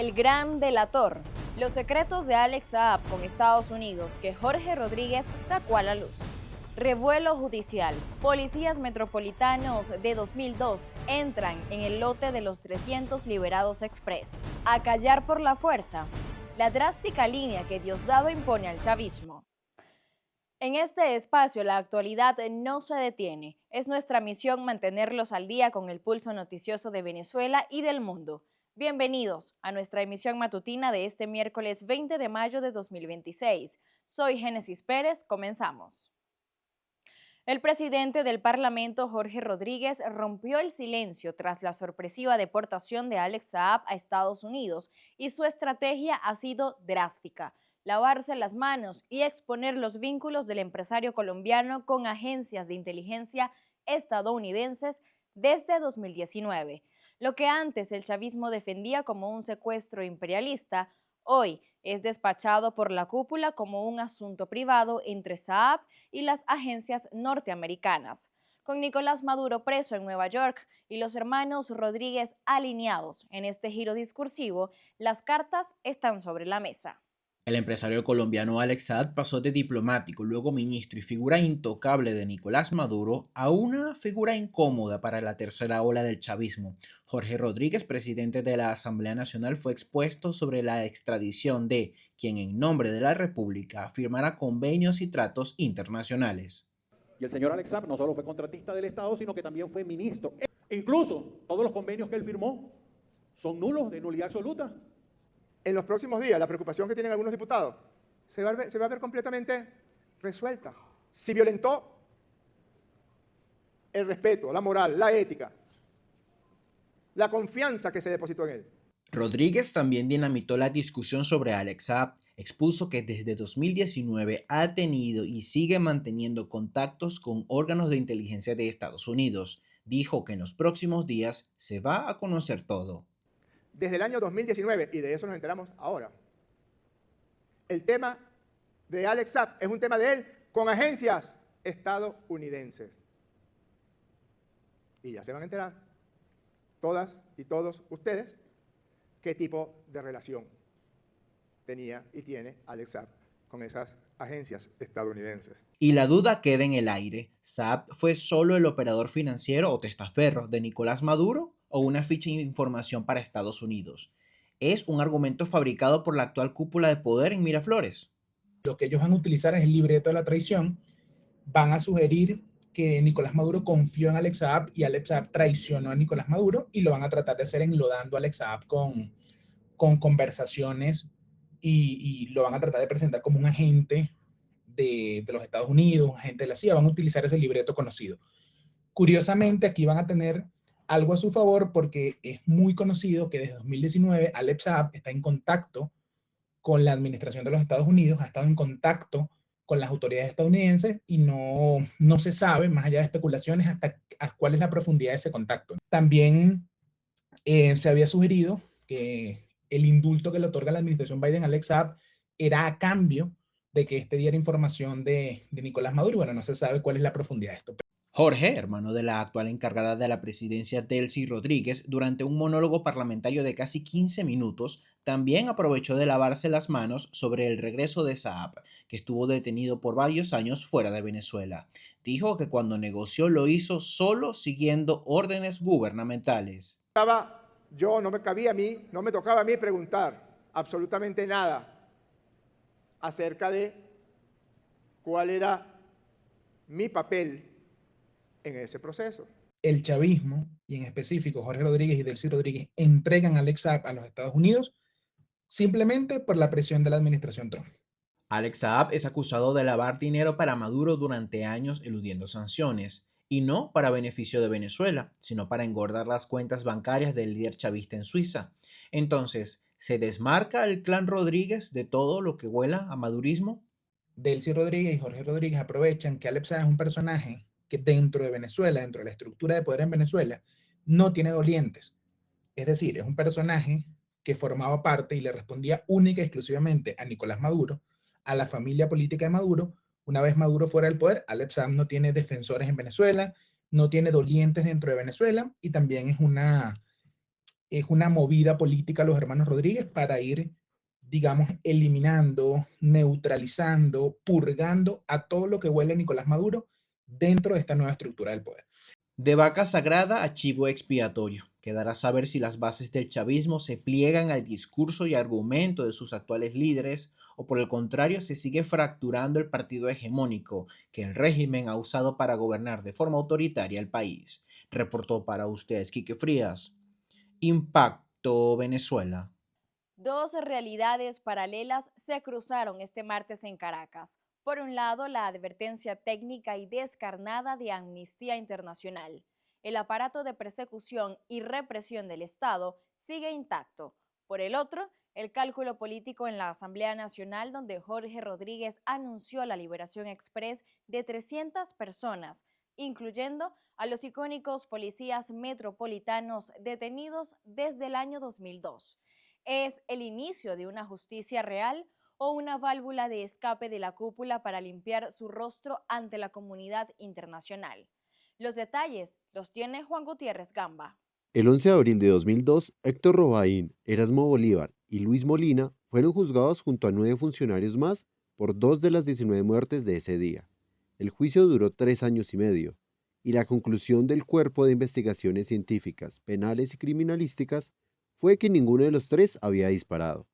El gran delator. Los secretos de Alex Saab con Estados Unidos que Jorge Rodríguez sacó a la luz. Revuelo judicial. Policías metropolitanos de 2002 entran en el lote de los 300 liberados express. A callar por la fuerza. La drástica línea que Diosdado impone al chavismo. En este espacio, la actualidad no se detiene. Es nuestra misión mantenerlos al día con el pulso noticioso de Venezuela y del mundo. Bienvenidos a nuestra emisión matutina de este miércoles 20 de mayo de 2026. Soy Génesis Pérez, comenzamos. El presidente del Parlamento, Jorge Rodríguez, rompió el silencio tras la sorpresiva deportación de Alex Saab a Estados Unidos y su estrategia ha sido drástica: lavarse las manos y exponer los vínculos del empresario colombiano con agencias de inteligencia estadounidenses desde 2019. Lo que antes el chavismo defendía como un secuestro imperialista, hoy es despachado por la cúpula como un asunto privado entre Saab y las agencias norteamericanas. Con Nicolás Maduro preso en Nueva York y los hermanos Rodríguez alineados en este giro discursivo, las cartas están sobre la mesa. El empresario colombiano Alex Saab pasó de diplomático, luego ministro y figura intocable de Nicolás Maduro a una figura incómoda para la tercera ola del chavismo. Jorge Rodríguez, presidente de la Asamblea Nacional, fue expuesto sobre la extradición de quien en nombre de la República firmara convenios y tratos internacionales. Y el señor Alex Saab no solo fue contratista del Estado, sino que también fue ministro. Incluso todos los convenios que él firmó son nulos, de nulidad absoluta. En los próximos días, la preocupación que tienen algunos diputados se va a ver completamente resuelta. Si violentó el respeto, la moral, la ética, la confianza que se depositó en él. Rodríguez también dinamitó la discusión sobre Alex Saab, expuso que desde 2019 ha tenido y sigue manteniendo contactos con órganos de inteligencia de Estados Unidos. Dijo que en los próximos días se va a conocer todo. Desde el año 2019, y de eso nos enteramos ahora, el tema de Alex Saab es un tema de él con agencias estadounidenses. Y ya se van a enterar todas y todos ustedes qué tipo de relación tenía y tiene Alex Saab con esas agencias estadounidenses. Y la duda queda en el aire. ¿Saab fue solo el operador financiero o testaferro de Nicolás Maduro o una ficha de información para Estados Unidos? ¿Es un argumento fabricado por la actual cúpula de poder en Miraflores? Lo que ellos van a utilizar es el libreto de la traición. Van a sugerir que Nicolás Maduro confió en Alex Saab y Alex Saab traicionó a Nicolás Maduro y lo van a tratar de hacer enlodando a Alex Saab con conversaciones y lo van a tratar de presentar como un agente de los Estados Unidos, un agente de la CIA. Van a utilizar ese libreto conocido. Curiosamente, aquí van a tener algo a su favor porque es muy conocido que desde 2019 Alex Saab está en contacto con la administración de los Estados Unidos, ha estado en contacto con las autoridades estadounidenses y no se sabe, más allá de especulaciones, hasta cuál es la profundidad de ese contacto. También se había sugerido que el indulto que le otorga la administración Biden a Alex Saab era a cambio de que este diera información de Nicolás Maduro. Bueno, no se sabe cuál es la profundidad de esto. Jorge, hermano de la actual encargada de la presidencia Delcy Rodríguez, durante un monólogo parlamentario de casi 15 minutos, también aprovechó de lavarse las manos sobre el regreso de Saab, que estuvo detenido por varios años fuera de Venezuela. Dijo que cuando negoció lo hizo solo siguiendo órdenes gubernamentales. No me cabía a mí, no me tocaba a mí preguntar absolutamente nada acerca de cuál era mi papel en ese proceso. El chavismo, y en específico Jorge Rodríguez y Delcy Rodríguez, entregan a Alex Saab a los Estados Unidos simplemente por la presión de la administración Trump. Alex Saab es acusado de lavar dinero para Maduro durante años eludiendo sanciones, y no para beneficio de Venezuela, sino para engordar las cuentas bancarias del líder chavista en Suiza. Entonces, ¿se desmarca el clan Rodríguez de todo lo que huela a madurismo? Delcy Rodríguez y Jorge Rodríguez aprovechan que Alex Saab es un personaje que dentro de Venezuela, dentro de la estructura de poder en Venezuela, no tiene dolientes. Es decir, es un personaje que formaba parte y le respondía única y exclusivamente a Nicolás Maduro, a la familia política de Maduro. Una vez Maduro fuera del poder, Alex Saab no tiene defensores en Venezuela, no tiene dolientes dentro de Venezuela y también es es una movida política de los hermanos Rodríguez para ir, digamos, eliminando, neutralizando, purgando a todo lo que huele a Nicolás Maduro dentro de esta nueva estructura del poder. De vaca sagrada a chivo expiatorio. Quedará saber si las bases del chavismo se pliegan al discurso y argumento de sus actuales líderes o por el contrario se sigue fracturando el partido hegemónico que el régimen ha usado para gobernar de forma autoritaria el país. Reportó para ustedes Quique Frías. Impacto Venezuela. Dos realidades paralelas se cruzaron este martes en Caracas. Por un lado, la advertencia técnica y descarnada de Amnistía Internacional. El aparato de persecución y represión del Estado sigue intacto. Por el otro, el cálculo político en la Asamblea Nacional, donde Jorge Rodríguez anunció la liberación express de 300 personas, incluyendo a los icónicos policías metropolitanos detenidos desde el año 2002. ¿Es el inicio de una justicia real o una válvula de escape de la cúpula para limpiar su rostro ante la comunidad internacional? Los detalles los tiene Juan Gutiérrez Gamba. El 11 de abril de 2002, Héctor Robaín, Erasmo Bolívar y Luis Molina fueron juzgados junto a 9 funcionarios más por 2 de las 19 muertes de ese día. El juicio duró 3 años y medio, y la conclusión del Cuerpo de Investigaciones Científicas, Penales y Criminalísticas fue que ninguno de los 3 había disparado.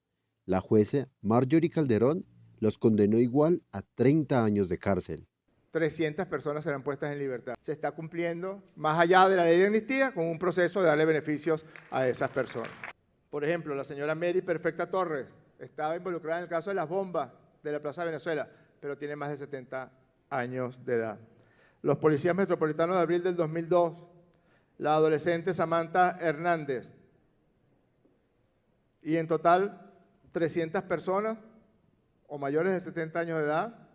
La jueza Marjorie Calderón los condenó igual a 30 años de cárcel. 300 personas serán puestas en libertad. Se está cumpliendo, más allá de la ley de amnistía, con un proceso de darle beneficios a esas personas. Por ejemplo, la señora Mary Perfecta Torres estaba involucrada en el caso de las bombas de la Plaza Venezuela, pero tiene más de 70 años de edad. Los policías metropolitanos de abril del 2002, la adolescente Samantha Hernández, y en total 300 personas o mayores de 70 años de edad,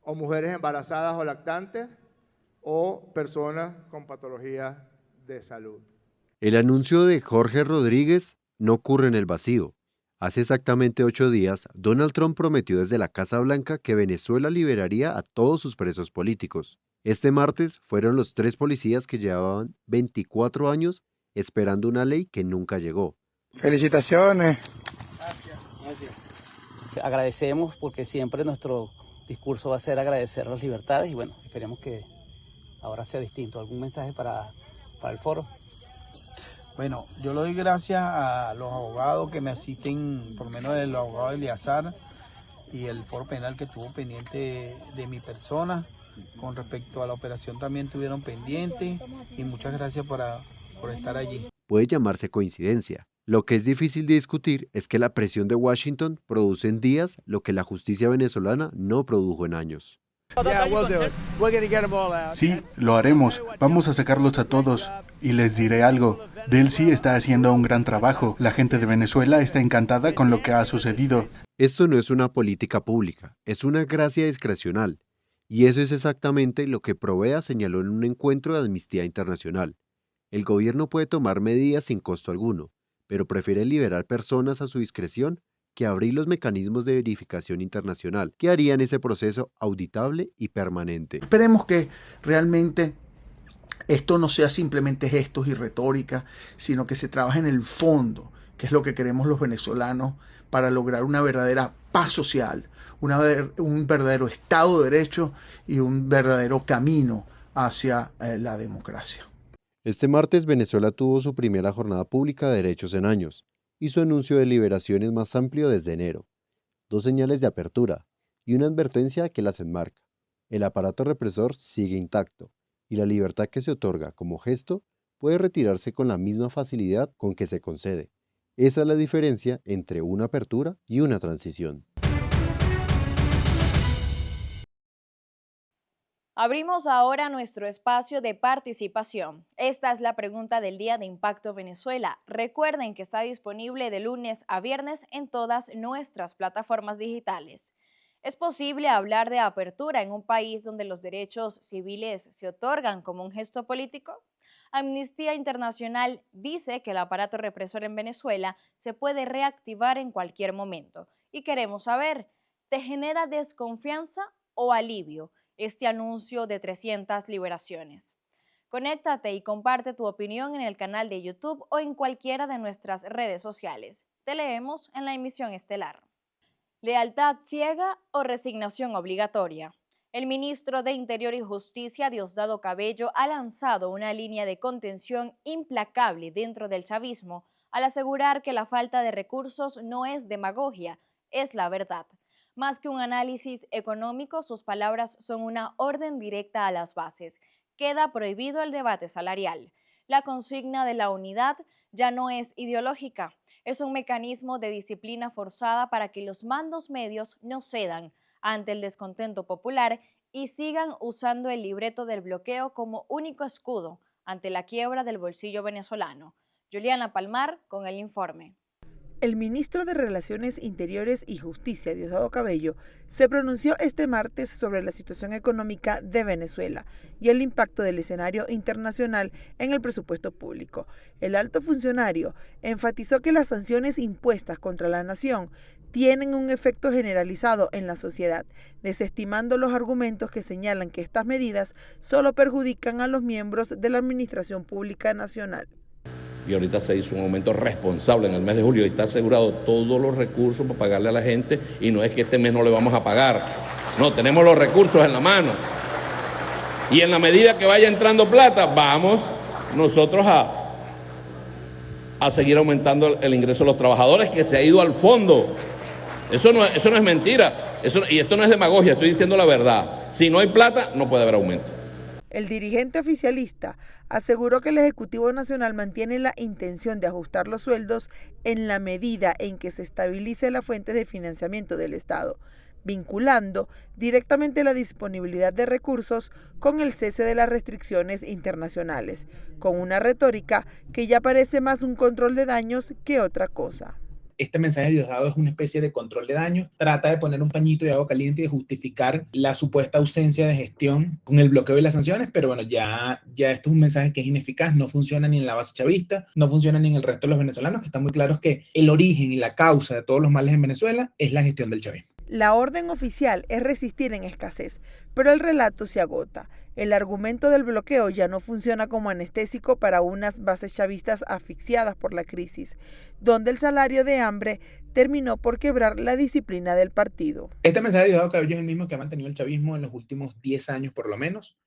o mujeres embarazadas o lactantes, o personas con patologías de salud. El anuncio de Jorge Rodríguez no ocurre en el vacío. Hace exactamente 8 días, Donald Trump prometió desde la Casa Blanca que Venezuela liberaría a todos sus presos políticos. Este martes fueron los 3 policías que llevaban 24 años esperando una ley que nunca llegó. Felicitaciones. Gracias. Agradecemos porque siempre nuestro discurso va a ser agradecer las libertades y bueno, esperemos que ahora sea distinto. ¿Algún mensaje para el foro? Bueno, yo le doy gracias a los abogados que me asisten, por lo menos el abogado Eliazar y el foro penal que estuvo pendiente de mi persona. Con respecto a la operación también estuvieron pendientes y muchas gracias por estar allí. Puede llamarse coincidencia. Lo que es difícil de discutir es que la presión de Washington produce en días lo que la justicia venezolana no produjo en años. Sí, lo haremos. Vamos a sacarlos a todos. Y les diré algo. Delcy está haciendo un gran trabajo. La gente de Venezuela está encantada con lo que ha sucedido. Esto no es una política pública, es una gracia discrecional. Y eso es exactamente lo que Provea señaló en un encuentro de Amnistía Internacional. El gobierno puede tomar medidas sin costo alguno, pero prefiere liberar personas a su discreción que abrir los mecanismos de verificación internacional, que harían ese proceso auditable y permanente. Esperemos que realmente esto no sea simplemente gestos y retórica, sino que se trabaje en el fondo, que es lo que queremos los venezolanos para lograr una verdadera paz social, un verdadero Estado de Derecho y un verdadero camino hacia la democracia. Este martes Venezuela tuvo su primera jornada pública de derechos en años y su anuncio de liberaciones más amplio desde enero. 2 señales de apertura y una advertencia que las enmarca. El aparato represor sigue intacto y la libertad que se otorga como gesto puede retirarse con la misma facilidad con que se concede. Esa es la diferencia entre una apertura y una transición. Abrimos ahora nuestro espacio de participación. Esta es la pregunta del día de Impacto Venezuela. Recuerden que está disponible de lunes a viernes en todas nuestras plataformas digitales. ¿Es posible hablar de apertura en un país donde los derechos civiles se otorgan como un gesto político? Amnistía Internacional dice que el aparato represor en Venezuela se puede reactivar en cualquier momento. Y queremos saber, ¿te genera desconfianza o alivio este anuncio de 300 liberaciones? Conéctate y comparte tu opinión en el canal de YouTube o en cualquiera de nuestras redes sociales. Te leemos en la emisión estelar. ¿Lealtad ciega o resignación obligatoria? El ministro de Interior y Justicia, Diosdado Cabello, ha lanzado una línea de contención implacable dentro del chavismo al asegurar que la falta de recursos no es demagogia, es la verdad. Más que un análisis económico, sus palabras son una orden directa a las bases. Queda prohibido el debate salarial. La consigna de la unidad ya no es ideológica. Es un mecanismo de disciplina forzada para que los mandos medios no cedan ante el descontento popular y sigan usando el libreto del bloqueo como único escudo ante la quiebra del bolsillo venezolano. Juliana Palmar con el informe. El ministro de Relaciones Interiores y Justicia, Diosdado Cabello, se pronunció este martes sobre la situación económica de Venezuela y el impacto del escenario internacional en el presupuesto público. El alto funcionario enfatizó que las sanciones impuestas contra la nación tienen un efecto generalizado en la sociedad, desestimando los argumentos que señalan que estas medidas solo perjudican a los miembros de la Administración Pública Nacional. Y ahorita se hizo un aumento responsable en el mes de julio y está asegurado todos los recursos para pagarle a la gente, y no es que este mes no le vamos a pagar, no, tenemos los recursos en la mano. Y en la medida que vaya entrando plata, vamos nosotros a seguir aumentando el ingreso de los trabajadores, que se ha ido al fondo. Eso no es mentira, y esto no es demagogia, estoy diciendo la verdad. Si no hay plata, no puede haber aumento. El dirigente oficialista aseguró que el Ejecutivo Nacional mantiene la intención de ajustar los sueldos en la medida en que se estabilice la fuente de financiamiento del Estado, vinculando directamente la disponibilidad de recursos con el cese de las restricciones internacionales, con una retórica que ya parece más un control de daños que otra cosa. Este mensaje de Diosdado es una especie de control de daños, trata de poner un pañito de agua caliente y de justificar la supuesta ausencia de gestión con el bloqueo y las sanciones, pero bueno, ya esto es un mensaje que es ineficaz, no funciona ni en la base chavista, no funciona ni en el resto de los venezolanos, que están muy claros que el origen y la causa de todos los males en Venezuela es la gestión del chavismo. La orden oficial es resistir en escasez, pero el relato se agota. El argumento del bloqueo ya no funciona como anestésico para unas bases chavistas asfixiadas por la crisis, donde el salario de hambre terminó por quebrar la disciplina del partido. Este mensaje de Diosdado Cabello es el mismo que ha mantenido el chavismo en los últimos 10 años por lo menos.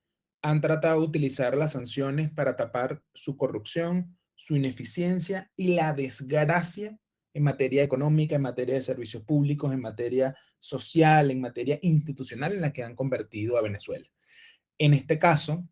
Han tratado de utilizar las sanciones para tapar su corrupción, su ineficiencia y la desgracia en materia económica, en materia de servicios públicos, en materia social, en materia institucional en la que han convertido a Venezuela. En este caso,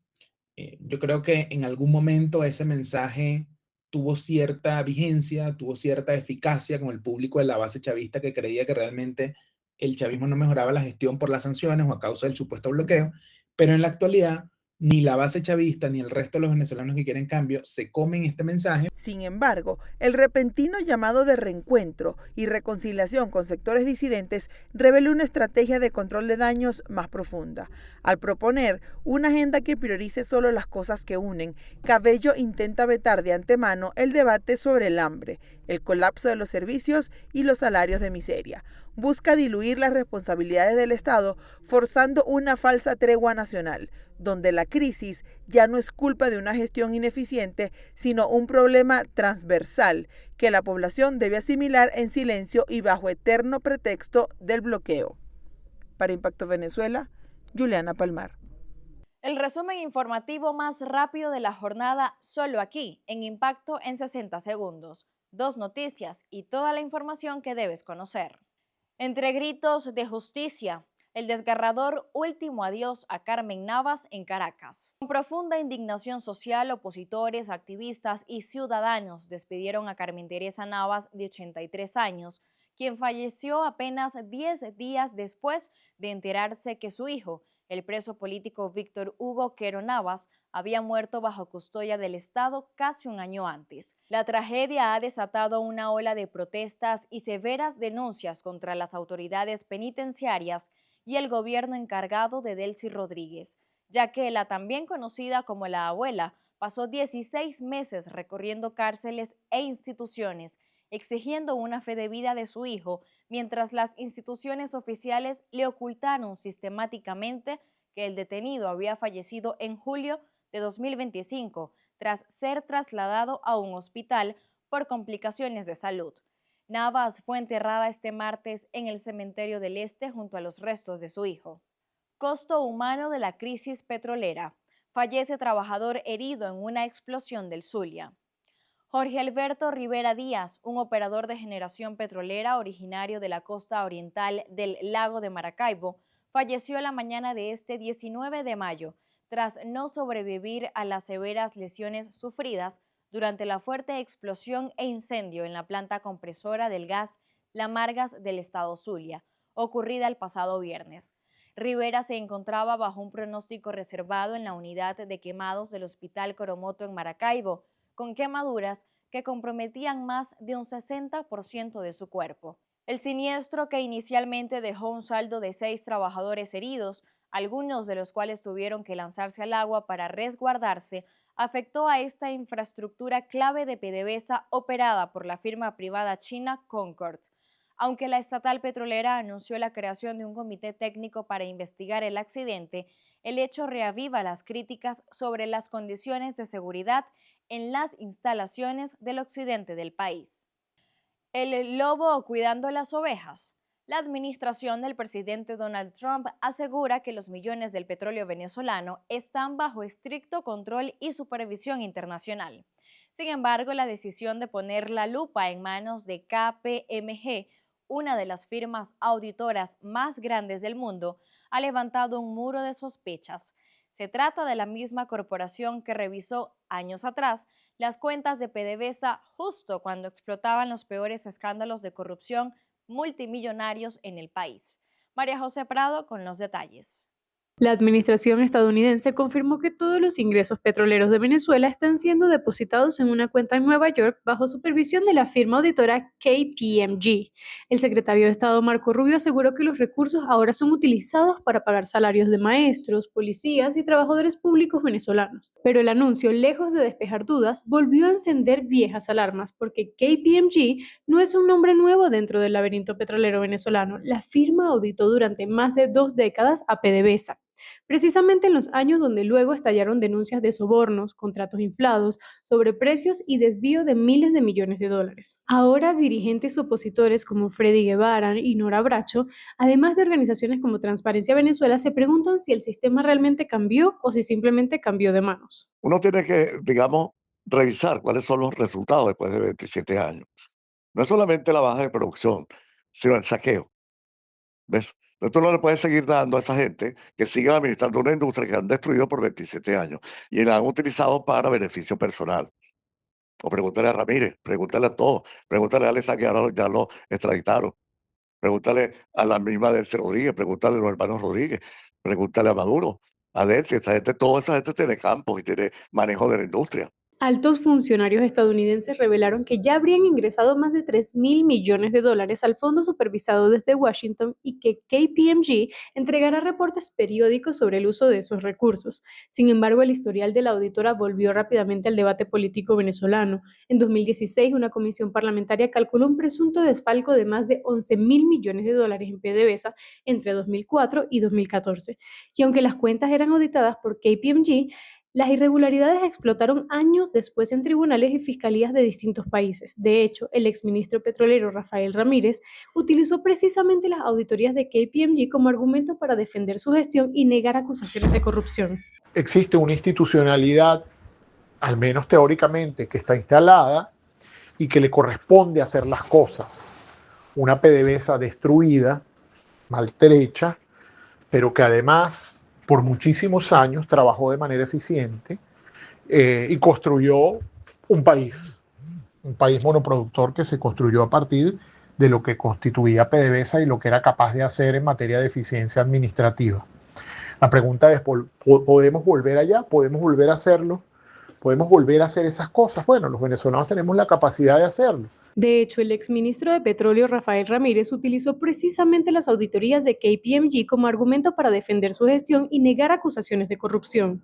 yo creo que en algún momento ese mensaje tuvo cierta vigencia, tuvo cierta eficacia con el público de la base chavista que creía que realmente el chavismo no mejoraba la gestión por las sanciones o a causa del supuesto bloqueo, pero en la actualidad ni la base chavista ni el resto de los venezolanos que quieren cambio se comen este mensaje. Sin embargo, el repentino llamado de reencuentro y reconciliación con sectores disidentes reveló una estrategia de control de daños más profunda. Al proponer una agenda que priorice solo las cosas que unen, Cabello intenta vetar de antemano el debate sobre el hambre, el colapso de los servicios y los salarios de miseria. Busca diluir las responsabilidades del Estado forzando una falsa tregua nacional, donde la crisis ya no es culpa de una gestión ineficiente, sino un problema transversal que la población debe asimilar en silencio y bajo eterno pretexto del bloqueo. Para Impacto Venezuela, Juliana Palmar. El resumen informativo más rápido de la jornada solo aquí, en Impacto en 60 segundos. 2 noticias y toda la información que debes conocer. Entre gritos de justicia, el desgarrador último adiós a Carmen Navas en Caracas. Con profunda indignación social, opositores, activistas y ciudadanos despidieron a Carmen Teresa Navas, de 83 años, quien falleció apenas 10 días después de enterarse que su hijo, el preso político Víctor Hugo Quero Navas, había muerto bajo custodia del Estado casi un año antes. La tragedia ha desatado una ola de protestas y severas denuncias contra las autoridades penitenciarias y el gobierno encargado de Delcy Rodríguez, ya que la también conocida como la abuela pasó 16 meses recorriendo cárceles e instituciones, exigiendo una fe de vida de su hijo, mientras las instituciones oficiales le ocultaron sistemáticamente que el detenido había fallecido en julio de 2025 tras ser trasladado a un hospital por complicaciones de salud. Navas fue enterrada este martes en el cementerio del Este junto a los restos de su hijo. Costo humano de la crisis petrolera. Fallece trabajador herido en una explosión del Zulia. Jorge Alberto Rivera Díaz, un operador de generación petrolera originario de la costa oriental del lago de Maracaibo, falleció la mañana de este 19 de mayo tras no sobrevivir a las severas lesiones sufridas durante la fuerte explosión e incendio en la planta compresora del gas La Margas del estado Zulia, ocurrida el pasado viernes. Rivera se encontraba bajo un pronóstico reservado en la unidad de quemados del Hospital Coromoto en Maracaibo, con quemaduras que comprometían más de un 60% de su cuerpo. El siniestro, que inicialmente dejó un saldo de 6 trabajadores heridos, algunos de los cuales tuvieron que lanzarse al agua para resguardarse, afectó a esta infraestructura clave de PDVSA operada por la firma privada china Concord. Aunque la estatal petrolera anunció la creación de un comité técnico para investigar el accidente, el hecho reaviva las críticas sobre las condiciones de seguridad en las instalaciones del occidente del país. El lobo cuidando las ovejas. La administración del presidente Donald Trump asegura que los millones del petróleo venezolano están bajo estricto control y supervisión internacional. Sin embargo, la decisión de poner la lupa en manos de KPMG, una de las firmas auditoras más grandes del mundo, ha levantado un muro de sospechas. Se trata de la misma corporación que revisó años atrás las cuentas de PDVSA justo cuando explotaban los peores escándalos de corrupción multimillonarios en el país. María José Prado con los detalles. La administración estadounidense confirmó que todos los ingresos petroleros de Venezuela están siendo depositados en una cuenta en Nueva York bajo supervisión de la firma auditora KPMG. El secretario de Estado Marco Rubio aseguró que los recursos ahora son utilizados para pagar salarios de maestros, policías y trabajadores públicos venezolanos. Pero el anuncio, lejos de despejar dudas, volvió a encender viejas alarmas porque KPMG no es un nombre nuevo dentro del laberinto petrolero venezolano. La firma auditó durante más de 2 décadas a PDVSA. Precisamente en los años donde luego estallaron denuncias de sobornos, contratos inflados, sobreprecios y desvío de miles de millones de dólares. Ahora dirigentes opositores como Freddy Guevara y Nora Bracho, además de organizaciones como Transparencia Venezuela, se preguntan si el sistema realmente cambió o si simplemente cambió de manos. Uno tiene que, digamos, revisar cuáles son los resultados después de 27 años. No es solamente la baja de producción, sino el saqueo. ¿Ves? Entonces tú no le puedes seguir dando a esa gente que siga administrando una industria que han destruido por 27 años y la han utilizado para beneficio personal. O pregúntale a Ramírez, pregúntale a todos, pregúntale a Alexa, que ahora ya lo extraditaron, pregúntale a la misma Delcy Rodríguez, pregúntale a los hermanos Rodríguez, pregúntale a Maduro, a Delcy, toda esa gente tiene campos y tiene manejo de la industria. Altos funcionarios estadounidenses revelaron que ya habrían ingresado más de $3.000 millones al fondo supervisado desde Washington y que KPMG entregará reportes periódicos sobre el uso de esos recursos. Sin embargo, el historial de la auditora volvió rápidamente al debate político venezolano. En 2016, una comisión parlamentaria calculó un presunto desfalco de más de $11.000 millones en PDVSA entre 2004 y 2014. Y aunque las cuentas eran auditadas por KPMG, las irregularidades explotaron años después en tribunales y fiscalías de distintos países. De hecho, el exministro petrolero Rafael Ramírez utilizó precisamente las auditorías de KPMG como argumento para defender su gestión y negar acusaciones de corrupción. Existe una institucionalidad, al menos teóricamente, que está instalada y que le corresponde hacer las cosas. Una PDVSA destruida, maltrecha, pero que además por muchísimos años trabajó de manera eficiente y construyó un país monoproductor que se construyó a partir de lo que constituía PDVSA y lo que era capaz de hacer en materia de eficiencia administrativa. La pregunta es, ¿podemos volver allá? ¿Podemos volver a hacerlo? ¿Podemos volver a hacer esas cosas? Bueno, los venezolanos tenemos la capacidad de hacerlo. De hecho, el exministro de Petróleo Rafael Ramírez utilizó precisamente las auditorías de KPMG como argumento para defender su gestión y negar acusaciones de corrupción.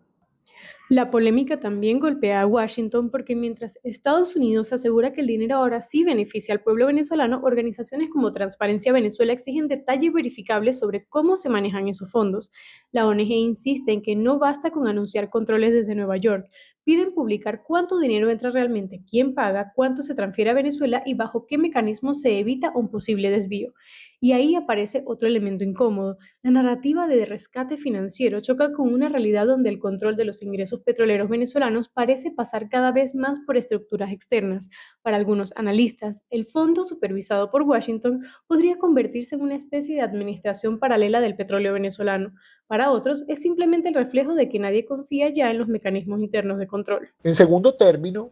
La polémica también golpea a Washington porque mientras Estados Unidos asegura que el dinero ahora sí beneficia al pueblo venezolano, organizaciones como Transparencia Venezuela exigen detalles verificables sobre cómo se manejan esos fondos. La ONG insiste en que no basta con anunciar controles desde Nueva York. Piden publicar cuánto dinero entra realmente, quién paga, cuánto se transfiere a Venezuela y bajo qué mecanismo se evita un posible desvío. Y ahí aparece otro elemento incómodo. La narrativa de rescate financiero choca con una realidad donde el control de los ingresos petroleros venezolanos parece pasar cada vez más por estructuras externas. Para algunos analistas, el fondo supervisado por Washington podría convertirse en una especie de administración paralela del petróleo venezolano. Para otros, es simplemente el reflejo de que nadie confía ya en los mecanismos internos de control. En segundo término,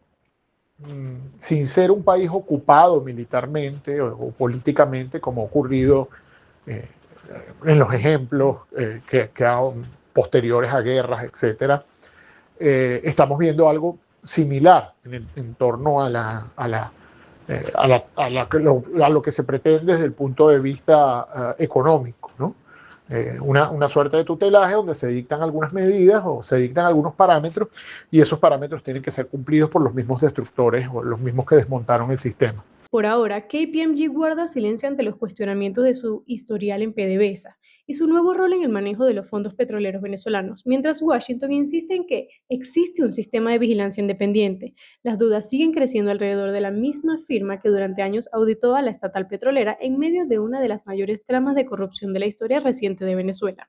sin ser un país ocupado militarmente o políticamente, como ha ocurrido en los ejemplos que posteriores a guerras, etc., estamos viendo algo similar en torno a lo que se pretende desde el punto de vista económico, ¿no? Una suerte de tutelaje donde se dictan algunas medidas o se dictan algunos parámetros y esos parámetros tienen que ser cumplidos por los mismos destructores o los mismos que desmontaron el sistema. Por ahora, KPMG guarda silencio ante los cuestionamientos de su historial en PDVSA y su nuevo rol en el manejo de los fondos petroleros venezolanos, mientras Washington insiste en que existe un sistema de vigilancia independiente. Las dudas siguen creciendo alrededor de la misma firma que durante años auditó a la estatal petrolera en medio de una de las mayores tramas de corrupción de la historia reciente de Venezuela.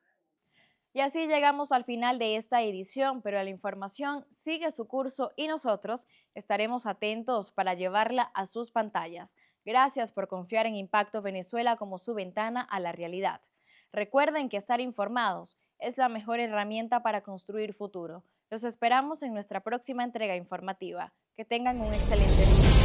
Y así llegamos al final de esta edición, pero la información sigue su curso y nosotros estaremos atentos para llevarla a sus pantallas. Gracias por confiar en Impacto Venezuela como su ventana a la realidad. Recuerden que estar informados es la mejor herramienta para construir futuro. Los esperamos en nuestra próxima entrega informativa. Que tengan un excelente día.